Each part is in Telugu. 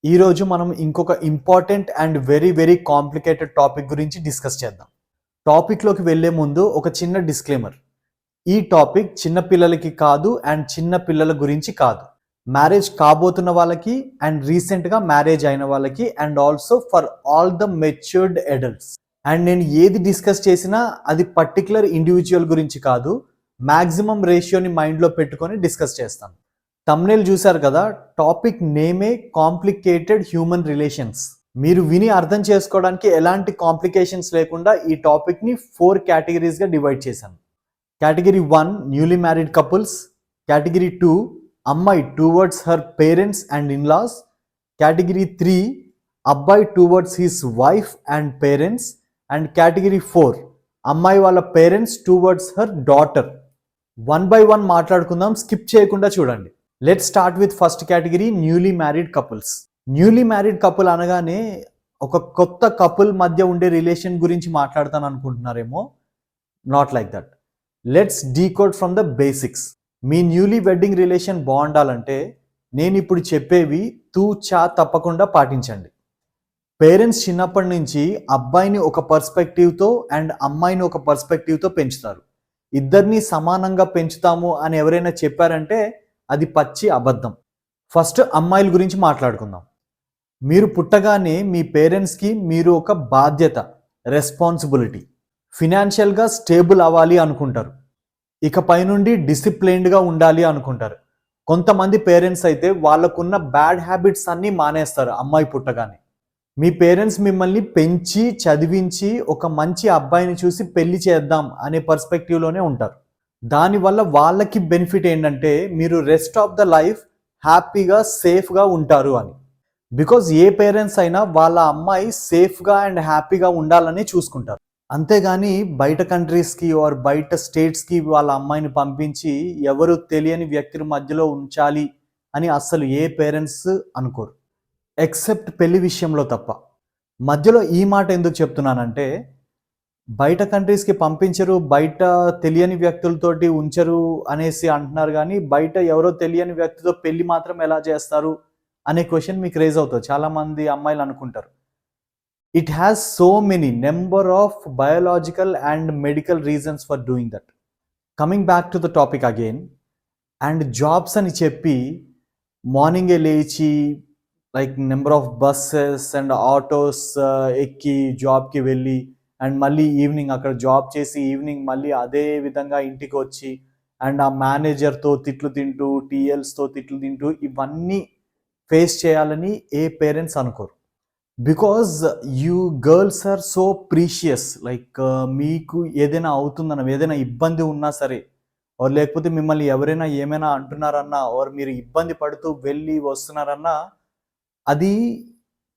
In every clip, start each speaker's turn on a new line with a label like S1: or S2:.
S1: ఈరోజు మనం ఇంకొక important and very complicated topic గురించి డిస్కస్ చేద్దాం. టాపిక్లోకి వెళ్ళే ముందు ఒక చిన్న డిస్క్లైమర్. ఈ టాపిక్ చిన్న పిల్లలకి కాదు అండ్ చిన్న పిల్లల గురించి కాదు. మ్యారేజ్ కాబోతున్న వాళ్ళకి అండ్ రీసెంట్గా మ్యారేజ్ అయిన వాళ్ళకి and also for all the matured adults. And నేను ఏది డిస్కస్ చేసినా అది పర్టికులర్ ఇండివిజువల్ గురించి కాదు, మ్యాక్సిమం రేషియోని మైండ్లో పెట్టుకొని డిస్కస్ చేస్తాను. తమ్నేల్ చూశారు కదా, టాపిక్ నేమే కాంప్లికేటెడ్ హ్యూమన్ రిలేషన్స్. మీరు విని అర్థం చేసుకోవడానికి ఎలాంటి కాంప్లికేషన్స్ లేకుండా ఈ టాపిక్ని 4 కేటగిరీస్గా డివైడ్ చేశాను. Category 1 newly married couples, category 2 అమ్మాయి towards her parents and in-laws, category 3 అబ్బాయి towards his wife and parents, and category 4 అమ్మాయి వాళ్ళ parents towards her daughter. 1 by 1 మాట్లాడుకుందాం, స్కిప్ చేయకుండా చూడండి. Let's start with first category, newly married couples. Newly married couple అనగానే ఒక కొత్త కపుల్ మధ్య ఉండే రిలేషన్ గురించి మాట్లాడతాను అనుకుంటున్నారేమో. Not like that. Let's decode from the basics. Me newly wedding relation బాగుండాలంటే నేను ఇప్పుడు చెప్పేవి తూచా తప్పకుండా పాటించండి. పేరెంట్స్ చిన్నప్పటి నుంచి అబ్బాయిని ఒక పర్స్పెక్టివ్తో అండ్ అమ్మాయిని ఒక పర్స్పెక్టివ్తో పెంచుతారు. ఇద్దరిని సమానంగా పెంచుతాము అని ఎవరైనా చెప్పారంటే అది పచ్చి అబద్ధం. ఫస్ట్ అమ్మాయిల గురించి మాట్లాడుకుందాం. మీరు పుట్టగానే మీ పేరెంట్స్కి మీరు ఒక బాధ్యత, రెస్పాన్సిబిలిటీ. ఫినాన్షియల్గా స్టేబుల్ అవ్వాలి అనుకుంటారు. ఇకపై నుండి డిసిప్లైన్డ్గా ఉండాలి అనుకుంటారు. కొంతమంది పేరెంట్స్ అయితే వాళ్ళకున్న బ్యాడ్ హ్యాబిట్స్ అన్నీ మానేస్తారు అమ్మాయి పుట్టగానే. మీ పేరెంట్స్ మిమ్మల్ని పెంచి చదివించి ఒక మంచి అబ్బాయిని చూసి పెళ్లి చేద్దాం అనే పర్స్పెక్టివ్లోనే ఉంటారు. దానివల్ల వాళ్ళకి బెనిఫిట్ ఏంటంటే మీరు రెస్ట్ ఆఫ్ ద లైఫ్ హ్యాపీగా సేఫ్గా ఉంటారు అని. బికాజ్ ఏ పేరెంట్స్ అయినా వాళ్ళ అమ్మాయి సేఫ్గా అండ్ హ్యాపీగా ఉండాలని చూసుకుంటారు. అంతేగాని బయట కంట్రీస్కి ఆర్ బయట స్టేట్స్కి వాళ్ళ అమ్మాయిని పంపించి ఎవరు తెలియని వ్యక్తుల మధ్యలో ఉంచాలి అని అస్సలు ఏ పేరెంట్స్ అనుకోరు, ఎక్సెప్ట్ పెళ్లి విషయంలో తప్ప. మధ్యలో ఈ మాట ఎందుకు చెప్తున్నానంటే, బయట కంట్రీస్కి పంపించరు, బయట తెలియని వ్యక్తులతోటి ఉంచరు అనేసి అంటున్నారు, కానీ బయట ఎవరో తెలియని వ్యక్తితో పెళ్లి మాత్రం ఎలా చేస్తారు అనే క్వశ్చన్ మీకు రేజ్ అవుతుంది. చాలామంది అమ్మాయిలు అనుకుంటారు. It has so many number of biological and medical reasons for doing that. Coming back to the topic again. And jobs అని చెప్పి మార్నింగే లేచి like number of buses and autos ఎక్కి జాబ్కి వెళ్ళి అండ్ మళ్ళీ ఈవినింగ్ అక్కడ జాబ్ చేసి ఈవినింగ్ మళ్ళీ అదే విధంగా ఇంటికి వచ్చి అండ్ ఆ మేనేజర్తో తిట్లు తింటూ టీఎల్స్తో తిట్లు తింటూ ఇవన్నీ ఫేస్ చేయాలని ఏ పేరెంట్స్ అనుకోరు. Because you girls are so precious. Like మీకు ఏదైనా అవుతుందన్న, ఏదైనా ఇబ్బంది ఉన్నా సరే, ఓర్ లేకపోతే మిమ్మల్ని ఎవరైనా ఏమైనా అంటున్నారన్నా ఓర్ మీరు ఇబ్బంది పడుతూ వెళ్ళి వస్తున్నారన్నా అది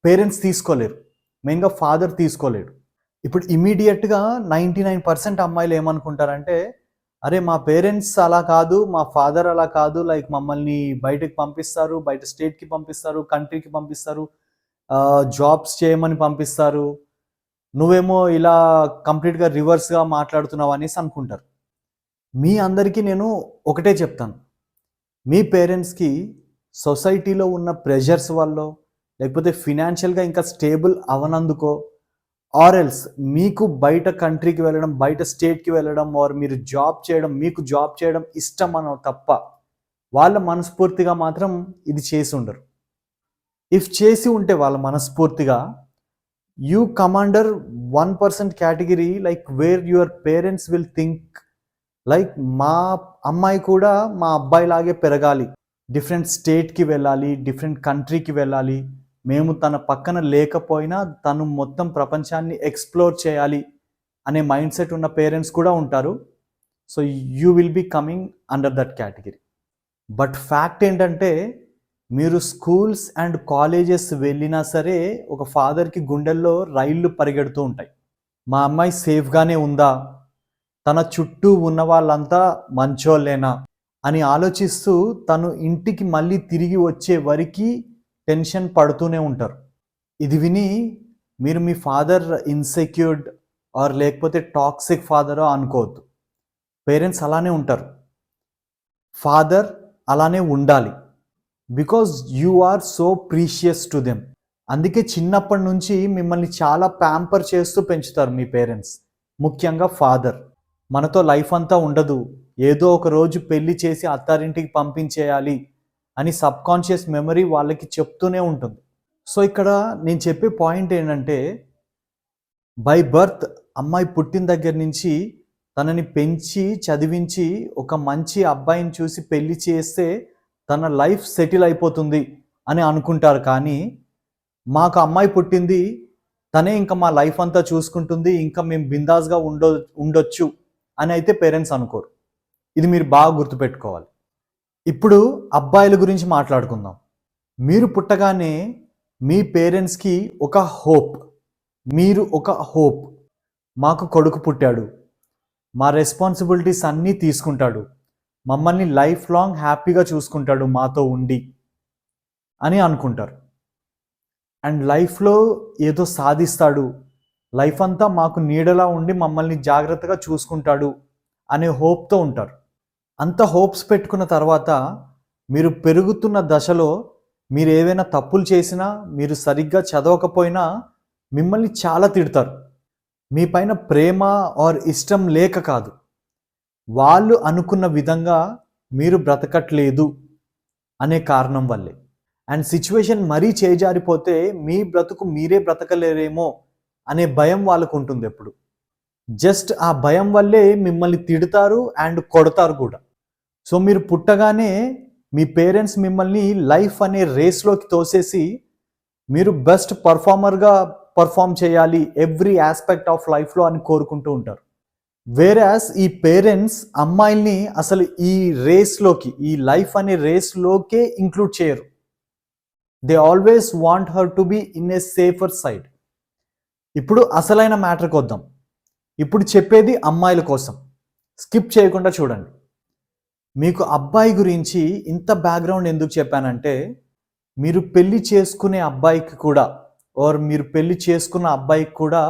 S1: పేరెంట్స్ తీసుకోలేరు, మెయిన్గా ఫాదర్ తీసుకోలేడు. ఇప్పుడు ఇమీడియట్గా 99% అమ్మాయిలు ఏమనుకుంటారంటే, అరే మా పేరెంట్స్ అలా కాదు, మా ఫాదర్ అలా కాదు, లైక్ మమ్మల్ని బయటకు పంపిస్తారు, బయట స్టేట్కి పంపిస్తారు, కంట్రీకి పంపిస్తారు, జాబ్స్ చేయమని పంపిస్తారు, నువ్వేమో ఇలా కంప్లీట్గా రివర్స్గా మాట్లాడుతున్నావు అనేసి అనుకుంటారు. మీ అందరికీ నేను ఒకటే చెప్తాను, మీ పేరెంట్స్కి సొసైటీలో ఉన్న ప్రెషర్స్ వల్ల లేకపోతే ఫినాన్షియల్గా ఇంకా స్టేబుల్ అవనందుకో ఆర్ ఎల్స్ మీకు బయట కంట్రీకి వెళ్ళడం, బయట స్టేట్కి వెళ్ళడం ఆర్ మీరు జాబ్ చేయడం, మీకు జాబ్ చేయడం ఇష్టం అనో తప్ప వాళ్ళ మనస్ఫూర్తిగా మాత్రం ఇది చేసి ఉండరు. ఇఫ్ చేసి ఉంటే వాళ్ళ మనస్ఫూర్తిగా, you commander 1% category like where your parents will think like మా అమ్మాయి కూడా మా అబ్బాయి లాగే పెరగాలి, డిఫరెంట్ స్టేట్కి వెళ్ళాలి, డిఫరెంట్ కంట్రీకి వెళ్ళాలి, మేము తన పక్కన లేకపోయినా తను మొత్తం ప్రపంచాన్ని ఎక్స్ప్లోర్ చేయాలి అనే మైండ్ సెట్ ఉన్న పేరెంట్స్ కూడా ఉంటారు. So you will be coming under that category. But fact ఏంటంటే, మీరు స్కూల్స్ అండ్ కాలేజెస్ వెళ్ళినా సరే ఒక ఫాదర్కి గుండెల్లో రైళ్లు పరిగెడుతూ ఉంటాయి. మా అమ్మాయి సేఫ్గానే ఉందా, తన చుట్టూ ఉన్న వాళ్ళంతా మంచోళ్ళేనా అని ఆలోచిస్తూ తను ఇంటికి మళ్ళీ తిరిగి వచ్చే వరకు టెన్షన్ పడుతూనే ఉంటారు. ఇది విని మీరు మీ ఫాదర్ ఇన్సెక్యూర్డ్ ఆర్ లేకపోతే టాక్సిక్ ఫాదరో అనుకోవద్దు. పేరెంట్స్ అలానే ఉంటారు, ఫాదర్ అలానే ఉండాలి. Because you are so precious to them. అందుకే చిన్నప్పటి నుంచి మిమ్మల్ని చాలా ప్యాంపర్ చేస్తూ పెంచుతారు మీ పేరెంట్స్, ముఖ్యంగా ఫాదర్. మనతో లైఫ్ అంతా ఉండదు, ఏదో ఒక రోజు పెళ్లి చేసి అత్తారింటికి పంపించేయాలి అని సబ్కాన్షియస్ మెమరీ వాళ్ళకి చెప్తూనే ఉంటుంది. సో ఇక్కడ నేను చెప్పే పాయింట్ ఏంటంటే, బై బర్త్ అమ్మాయి పుట్టిన దగ్గర నుంచి తనని పెంచి చదివించి ఒక మంచి అబ్బాయిని చూసి పెళ్లి చేస్తే తన లైఫ్ సెటిల్ అయిపోతుంది అని అనుకుంటారు. కానీ మాకు అమ్మాయి పుట్టింది, తనే ఇంకా మా లైఫ్ అంతా చూసుకుంటుంది, ఇంకా మేము బిందాస్గా ఉండొచ్చు అని అయితే పేరెంట్స్ అనుకోరు. ఇది మీరు బాగా గుర్తుపెట్టుకోవాలి. ఇప్పుడు అబ్బాయిల గురించి మాట్లాడుకుందాం. మీరు పుట్టగానే మీ పేరెంట్స్కి ఒక హోప్, మీరు ఒక హోప్, మాకు కొడుకు పుట్టాడు, మా రెస్పాన్సిబిలిటీస్ అన్నీ తీసుకుంటాడు, మమ్మల్ని లైఫ్ లాంగ్ హ్యాపీగా చూసుకుంటాడు మాతో ఉండి అని అనుకుంటారు. అండ్ లైఫ్లో ఏదో సాధిస్తాడు, లైఫ్ అంతా మాకు నీడలా ఉండి మమ్మల్ని జాగ్రత్తగా చూసుకుంటాడు అనే హోప్తో ఉంటారు. అంత హోప్స్ పెట్టుకున్న తర్వాత మీరు పెరుగుతున్న దశలో మీరు ఏవైనా తప్పులు చేసినా, మీరు సరిగ్గా చదవకపోయినా మిమ్మల్ని చాలా తిడతారు. మీ పైన ప్రేమ ఆర్ ఇష్టం లేక కాదు, వాళ్ళు అనుకున్న విధంగా మీరు బ్రతకట్లేదు అనే కారణం వల్లే. అండ్ సిచ్యువేషన్ మరీ చేజారిపోతే మీ బ్రతుకు మీరే బ్రతకలేరేమో అనే భయం వాళ్ళకు ఉంటుంది ఎప్పుడు. జస్ట్ ఆ భయం వల్లే మిమ్మల్ని తిడతారు అండ్ కొడతారు కూడా. సో మీరు పుట్టగానే మీ పేరెంట్స్ మిమ్మల్ని లైఫ్ అనే రేస్లోకి తోసేసి మీరు బెస్ట్ పర్ఫార్మర్గా పర్ఫామ్ చేయాలి ఎవ్రీ ఆస్పెక్ట్ ఆఫ్ లైఫ్లో అని కోరుకుంటూ ఉంటారు. వేరాస్ ఈ పేరెంట్స్ అమ్మాయిల్ని అసలు ఈ రేస్లోకి, ఈ లైఫ్ అనే రేస్లోకే ఇంక్లూడ్ చేయరు. They always want her to be in a safer side. ఇప్పుడు అసలైన మ్యాటర్కి వద్దాం. ఇప్పుడు చెప్పేది అమ్మాయిల కోసం, స్కిప్ చేయకుండా చూడండి. మీకు అబ్బాయి గురించి ఇంత బ్యాక్గ్రౌండ్ ఎందుకు చెప్పానంటే, మీరు పెళ్లి చేసుకునే అబ్బాయికి కూడా ఆర్ మీరు పెళ్లి చేసుకున్న అబ్బాయికి కూడా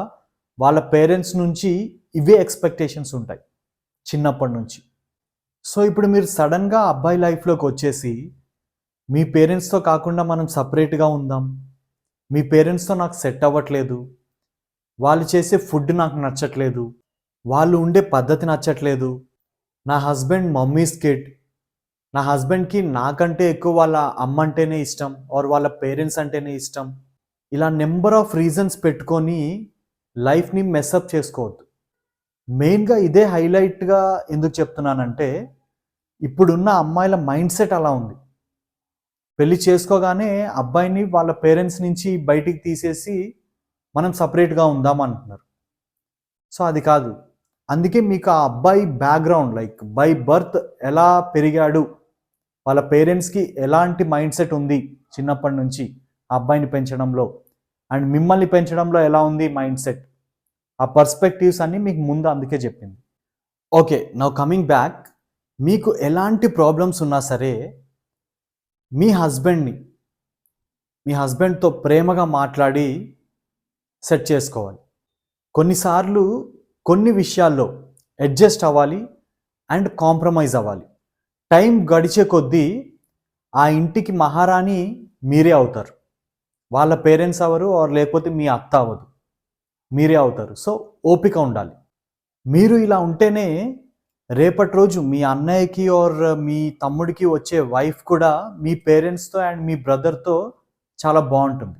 S1: వాళ్ళ పేరెంట్స్ నుంచి ఇవే ఎక్స్పెక్టేషన్స్ ఉంటాయి చిన్నప్పటి నుంచి. సో ఇప్పుడు మీరు సడన్గా అబ్బాయి లైఫ్లోకి వచ్చేసి మీ పేరెంట్స్తో కాకుండా మనం సపరేట్గా ఉందాం, మీ పేరెంట్స్తో నాకు సెట్ అవ్వట్లేదు, వాళ్ళు చేసే ఫుడ్ నాకు నచ్చట్లేదు, వాళ్ళు ఉండే పద్ధతి నచ్చట్లేదు, నా హస్బెండ్ మమ్మీస్ కిడ్, నా హస్బెండ్కి నాకంటే ఎక్కువ వాళ్ళ అమ్మ అంటేనే ఇష్టం ఆర్ వాళ్ళ పేరెంట్స్ అంటేనే ఇష్టం, ఇలా నెంబర్ ఆఫ్ రీజన్స్ పెట్టుకొని లైఫ్ని మెస్అప్ చేసుకోవద్దు. మెయిన్గా ఇదే హైలైట్గా ఎందుకు చెప్తున్నానంటే, ఇప్పుడున్న అమ్మాయిల మైండ్ సెట్ అలా ఉంది. పెళ్లి చేసుకోగానే అబ్బాయిని వాళ్ళ పేరెంట్స్ నుంచి బయటికి తీసేసి మనం సపరేట్గా ఉందాం అంటున్నారు. సో అది కాదు. అందుకే మీకు ఆ అబ్బాయి బ్యాక్గ్రౌండ్, లైక్ బై బర్త్ ఎలా పెరిగాడు, వాళ్ళ పేరెంట్స్కి ఎలాంటి మైండ్ సెట్ ఉంది చిన్నప్పటి నుంచి ఆ అబ్బాయిని పెంచడంలో, అండ్ మిమ్మల్ని పెంచడంలో ఎలా ఉంది మైండ్ సెట్, ఆ పర్స్పెక్టివ్స్ అన్నీ మీకు ముందు అందుకే చెప్పింది. Okay, now coming back. మీకు ఎలాంటి ప్రాబ్లమ్స్ ఉన్నా సరే మీ హస్బెండ్తో ప్రేమగా మాట్లాడి సెట్ చేసుకోవాలి. కొన్నిసార్లు కొన్ని విషయాల్లో అడ్జస్ట్ అవ్వాలి అండ్ కాంప్రమైజ్ అవ్వాలి. టైం గడిచే కొద్దీ ఆ ఇంటికి మహారాణి మీరే అవుతారు. వాళ్ళ పేరెంట్స్ అవ్వరు, ఆర్ లేకపోతే మీ అత్త అవ్వదు, మీరే అవుతారు. సో ఓపిక ఉండాలి. మీరు ఇలా ఉంటేనే రేపటి రోజు మీ అన్నయ్యకి ఆర్ మీ తమ్ముడికి వచ్చే వైఫ్ కూడా మీ పేరెంట్స్తో అండ్ మీ బ్రదర్తో చాలా బాగుంటుంది.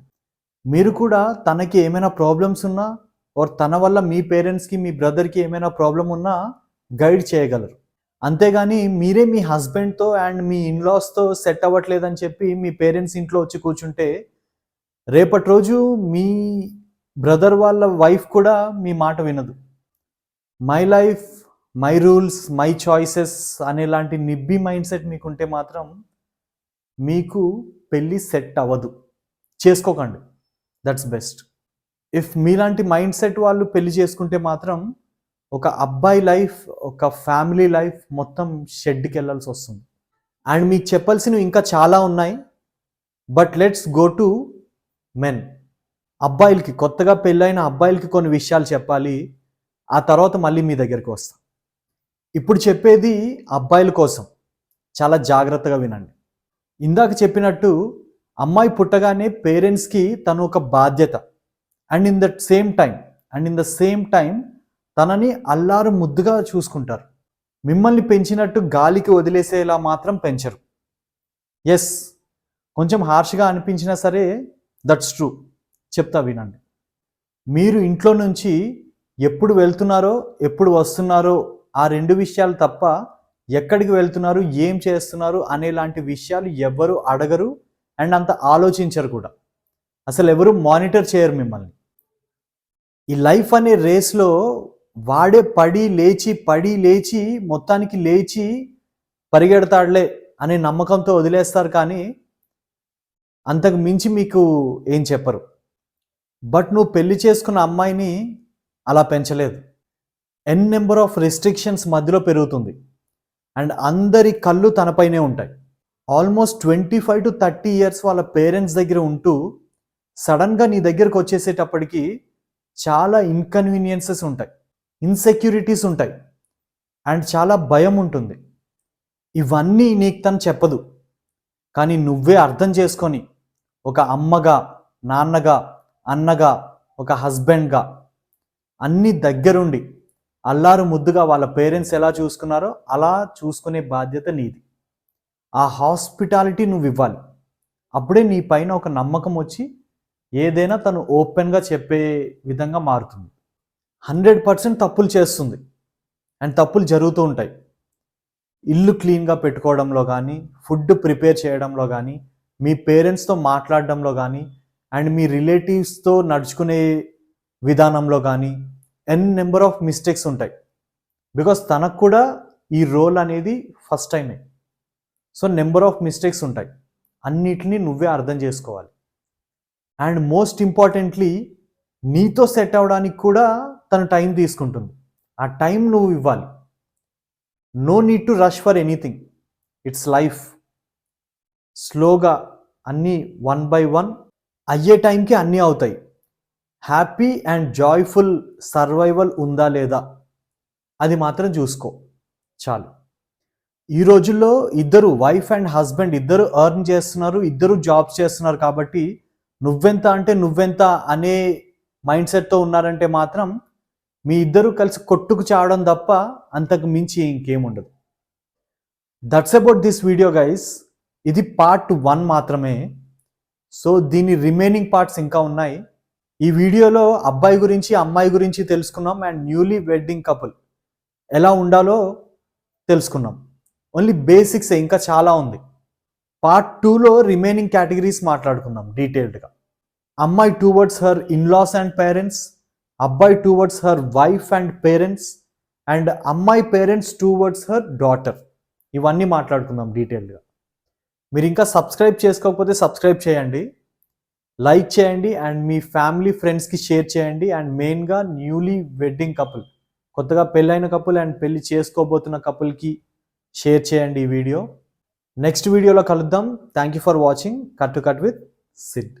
S1: మీరు కూడా తనకి ఏమైనా ప్రాబ్లమ్స్ ఉన్నా ఆర్ తన వల్ల మీ పేరెంట్స్కి మీ బ్రదర్కి ఏమైనా ప్రాబ్లం ఉన్నా గైడ్ చేయగలరు. అంతేగాని మీరే మీ హస్బెండ్తో అండ్ మీ ఇన్లాస్తో సెట్ అవ్వట్లేదని చెప్పి మీ పేరెంట్స్ ఇంట్లో వచ్చి కూర్చుంటే రేపటి రోజు మీ బ్రదర్ వాళ్ళ వైఫ్ కూడా మీ మాట వినదు. My life, my rules, my choices అనేలాంటి నిబ్బి మైండ్ సెట్ మీకుంటే మాత్రం మీకు పెళ్ళి సెట్ అవ్వదు, చేసుకోకండి. That's best. ఇఫ్ మీలాంటి మైండ్ సెట్ వాళ్ళు పెళ్లి చేసుకుంటే మాత్రం ఒక అబ్బాయి లైఫ్, ఒక ఫ్యామిలీ లైఫ్ మొత్తం షెడ్కి వెళ్ళాల్సి వస్తుంది. అండ్ మీకు చెప్పాల్సినవి ఇంకా చాలా ఉన్నాయి, but let's go to men. అబ్బాయిలకి, కొత్తగా పెళ్ళైన అబ్బాయిలకి కొన్ని విషయాలు చెప్పాలి, ఆ తర్వాత మళ్ళీ మీ దగ్గరికి వస్తాం. ఇప్పుడు చెప్పేది అబ్బాయిల కోసం, చాలా జాగ్రత్తగా వినండి. ఇందాక చెప్పినట్టు అమ్మాయి పుట్టగానే పేరెంట్స్కి తను ఒక బాధ్యత. And in the same time తనని అల్లారు ముద్దుగా చూసుకుంటారు. మిమ్మల్ని పెంచినట్టు గాలికి వదిలేసేలా మాత్రం పెంచరు. ఎస్, కొంచెం హార్ష్గా అనిపించినా సరే దట్స్ ట్రూ. చెప్తా వినండి. మీరు ఇంట్లో నుంచి ఎప్పుడు వెళ్తున్నారో ఎప్పుడు వస్తున్నారో ఆ 2 విషయాలు తప్ప ఎక్కడికి వెళ్తున్నారు, ఏం చేస్తున్నారు అనేలాంటి విషయాలు ఎవ్వరు అడగరు అండ్ అంత ఆలోచించరు కూడా. అసలు ఎవరు మానిటర్ చేయరు మిమ్మల్ని. ఈ లైఫ్ అనే రేస్లో వాడే పడి లేచి మొత్తానికి లేచి పరిగెడతాడులే అనే నమ్మకంతో వదిలేస్తారు, కానీ అంతకు మించి మీకు ఏం చెప్పరు. బట్ నువ్వు పెళ్లి చేసుకున్న అమ్మాయిని అలా పెంచలేదు. నెంబర్ ఆఫ్ రెస్ట్రిక్షన్స్ మధ్యలో పెరుగుతుంది అండ్ అందరి కళ్ళు తనపైనే ఉంటాయి. ఆల్మోస్ట్ 25 to 30 ఇయర్స్ వాళ్ళ పేరెంట్స్ దగ్గర ఉంటూ సడన్గా నీ దగ్గరకు వచ్చేసేటప్పటికి చాలా ఇన్కన్వీనియన్సెస్ ఉంటాయి, ఇన్సెక్యూరిటీస్ ఉంటాయి అండ్ చాలా భయం ఉంటుంది. ఇవన్నీ నీకు తను చెప్పదు, కానీ నువ్వే అర్థం చేసుకొని ఒక అమ్మగా, నాన్నగా, అన్నగా, ఒక హస్బెండ్గా అన్ని దగ్గరుండి అల్లారు ముద్దుగా వాళ్ళ పేరెంట్స్ ఎలా చూసుకున్నారో అలా చూసుకునే బాధ్యత నీది. ఆ హాస్పిటాలిటీ నువ్వు ఇవ్వాలి. అప్పుడే నీ పైన ఒక నమ్మకం వచ్చి ఏదైనా తను ఓపెన్గా చెప్పే విధంగా మారుతుంది. 100% తప్పులు చేస్తుంది అండ్ తప్పులు జరుగుతూ ఉంటాయి. ఇల్లు క్లీన్గా పెట్టుకోవడంలో కానీ, ఫుడ్ ప్రిపేర్ చేయడంలో కానీ, మీ పేరెంట్స్తో మాట్లాడడంలో కానీ అండ్ మీ రిలేటివ్స్తో నడుచుకునే విధానంలో కానీ నెంబర్ ఆఫ్ మిస్టేక్స్ ఉంటాయి. బికాస్ తనకు కూడా ఈ రోల్ అనేది ఫస్ట్ టైమే. సో నెంబర్ ఆఫ్ మిస్టేక్స్ ఉంటాయి. అన్నిటినీ నువ్వే అర్థం చేసుకోవాలి. అండ్ మోస్ట్ ఇంపార్టెంట్లీ నీతో సెట్ అవ్వడానికి కూడా తను టైం తీసుకుంటుంది. ఆ టైం నువ్వు ఇవ్వాలి. No need to rush for anything. It's life. స్లోగా అన్నీ 1 by 1 అయ్యే టైంకి అన్నీ అవుతాయి. హ్యాపీ అండ్ జాయ్ఫుల్ సర్వైవల్ ఉందా లేదా అది మాత్రం చూసుకో చాలు. ఈ రోజుల్లో ఇద్దరు వైఫ్ అండ్ హస్బెండ్ ఇద్దరు ఎర్న్ చేస్తున్నారు, ఇద్దరు జాబ్స్ చేస్తున్నారు కాబట్టి నువ్వెంత అంటే నువ్వెంత అనే మైండ్ సెట్తో ఉన్నారంటే మాత్రం మీ ఇద్దరు కలిసి కొట్టుకు చావడం తప్ప అంతకు మించి ఇంకేముండదు. That's about this video guys. ఇది పార్ట్ 1 మాత్రమే. సో దీని రిమైనింగ్ పార్ట్స్ ఇంకా ఉన్నాయి. ఈ వీడియోలో అబ్బాయి గురించి అమ్మాయి గురించి తెలుసుకున్నాం అండ్ న్యూలీ వెడ్డింగ్ కపుల్ ఎలా ఉండాలో తెలుసుకున్నాం. ఓన్లీ బేసిక్స్, ఇంకా చాలా ఉంది. పార్ట్ 2లో రిమైనింగ్ కేటగిరీస్ మాట్లాడుకుందాం డీటెయిల్డ్గా. అమ్మాయి towards her in-laws and parents, అబ్బాయి towards her wife and parents and అమ్మాయి పేరెంట్స్ టువర్డ్స్ హర్ డాటర్. ఇవన్నీ మాట్లాడుకుందాం డీటెయిల్డ్గా. మీరు ఇంకా సబ్స్క్రైబ్ చేసుకోకపోతే సబ్స్క్రైబ్ చేయండి, లైక్ చేయండి అండ్ మీ ఫ్యామిలీ ఫ్రెండ్స్కి షేర్ చేయండి. అండ్ మెయిన్గా న్యూలీ వెడ్డింగ్ కపుల్, కొత్తగా పెళ్ళైన కపుల్ అండ్ పెళ్లి చేసుకోబోతున్న కపుల్కి షేర్ చేయండి ఈ వీడియో. నెక్స్ట్ వీడియోలో కలుద్దాం. Thank you for watching cut to cut with Sid.